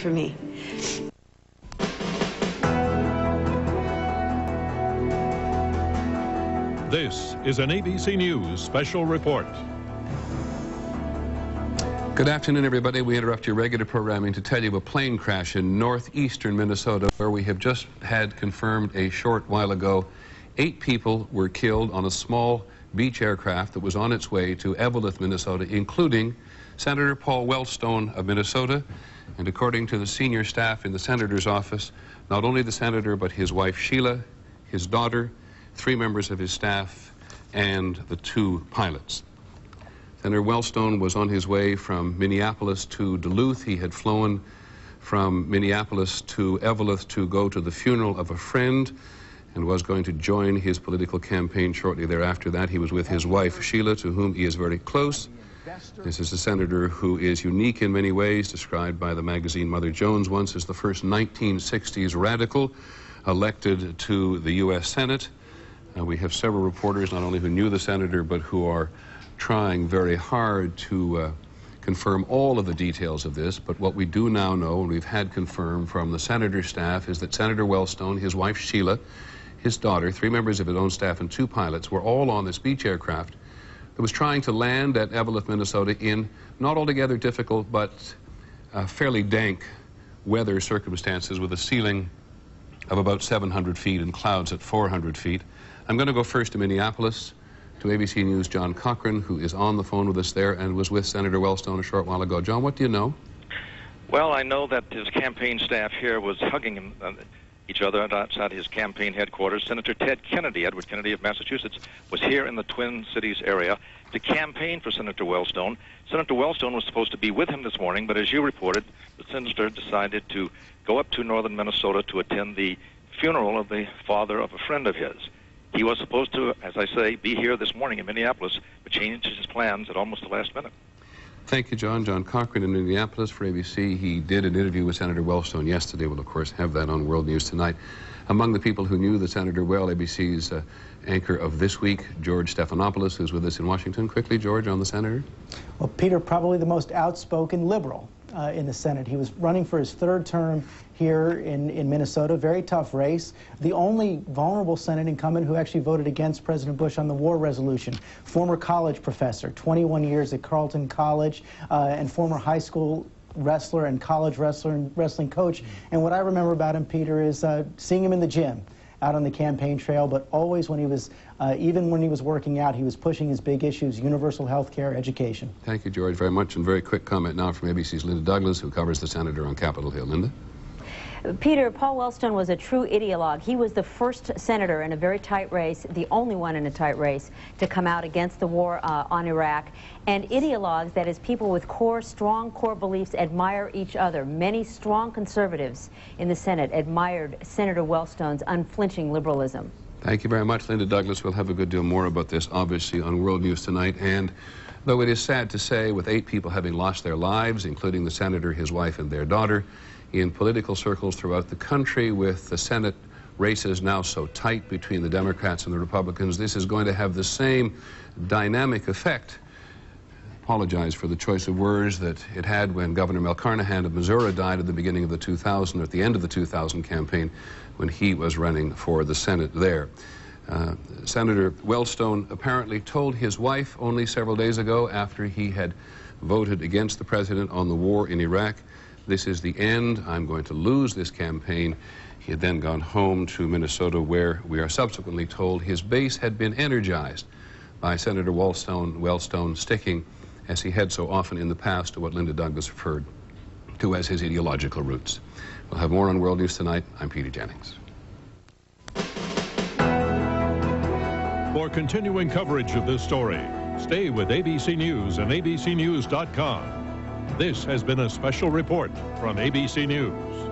for me. This is an ABC News special report. Good afternoon, everybody. We interrupt your regular programming to tell you of a plane crash in northeastern Minnesota, where we have just had confirmed a short while ago 8 people were killed on a small beach aircraft that was on its way to Eveleth, Minnesota, including Senator Paul Wellstone of Minnesota. And according to the senior staff in the senator's office, not only the senator, but his wife Sheila, his daughter, 3 members of his staff, and the 2 pilots. Senator Wellstone was on his way from Minneapolis to Duluth. He had flown from Minneapolis to Eveleth to go to the funeral of a friend and was going to join his political campaign shortly thereafter. That he was with his wife Sheila, to whom he is very close. This is a senator who is unique in many ways, described by the magazine Mother Jones once as the first 1960s radical elected to the U.S. Senate. We have several reporters, not only who knew the senator, but who are trying very hard to confirm all of the details of this. But what we do now know, and we've had confirmed from the senator's staff, is that Senator Wellstone, his wife Sheila, his daughter, 3 members of his own staff, and 2 pilots were all on this beach aircraft that was trying to land at Eveleth, Minnesota, in not altogether difficult but fairly dank weather circumstances, with a ceiling of about 700 feet and clouds at 400 feet. I'm going to go first to Minneapolis, to ABC News' John Cochran, who is on the phone with us there and was with Senator Wellstone a short while ago. John, what do you know? Well, I know that his campaign staff here was hugging each other outside his campaign headquarters. Senator Ted Kennedy, Edward Kennedy of Massachusetts, was here in the Twin Cities area to campaign for Senator Wellstone. Senator Wellstone was supposed to be with him this morning, but as you reported, the senator decided to go up to northern Minnesota to attend the funeral of the father of a friend of his. He was supposed to, as I say, be here this morning in Minneapolis, but changed his plans at almost the last minute. Thank you, John. John Cochran in Minneapolis for ABC. He did an interview with Senator Wellstone yesterday. We'll, of course, have that on World News tonight. Among the people who knew the senator well, ABC's anchor of This Week, George Stephanopoulos, who's with us in Washington. Quickly, George, on the senator. Well, Peter, probably the most outspoken liberal in the Senate. He was running for his 3rd term here in Minnesota. Very tough race. The only vulnerable Senate incumbent who actually voted against President Bush on the war resolution. Former college professor, 21 years at Carleton College, and former high school wrestler and college wrestler and wrestling coach. And what I remember about him, Peter, is seeing him in the gym, out on the campaign trail, but always when he was, even when he was working out, he was pushing his big issues: universal health care, education. Thank you, George, very much. And very quick comment now from ABC's Linda Douglas, who covers the senator on Capitol Hill. Linda? Peter, Paul Wellstone was a true ideologue. He was the first senator in a very tight race, the only one in a tight race, to come out against the war on Iraq. And ideologues, that is, people with strong core beliefs, admire each other. Many strong conservatives in the Senate admired Senator Wellstone's unflinching liberalism. Thank you very much, Linda Douglas. We'll have a good deal more about this, obviously, on World News tonight. And though it is sad to say, with 8 people having lost their lives, including the senator, his wife, and their daughter, in political circles throughout the country, with the Senate races now so tight between the Democrats and the Republicans, this is going to have the same dynamic effect. Apologize for the choice of words that it had when Governor Mel Carnahan of Missouri died at the beginning of the 2000, or at the end of the 2000 campaign, when he was running for the Senate there. Senator Wellstone apparently told his wife only several days ago, after he had voted against the president on the war in Iraq, "This is the end. I'm going to lose this campaign." He had then gone home to Minnesota, where we are subsequently told his base had been energized by Senator Wellstone sticking, as he had so often in the past, to what Linda Douglas referred to as his ideological roots. We'll have more on World News tonight. I'm Peter Jennings. For continuing coverage of this story, stay with ABC News and abcnews.com. This has been a special report from ABC News.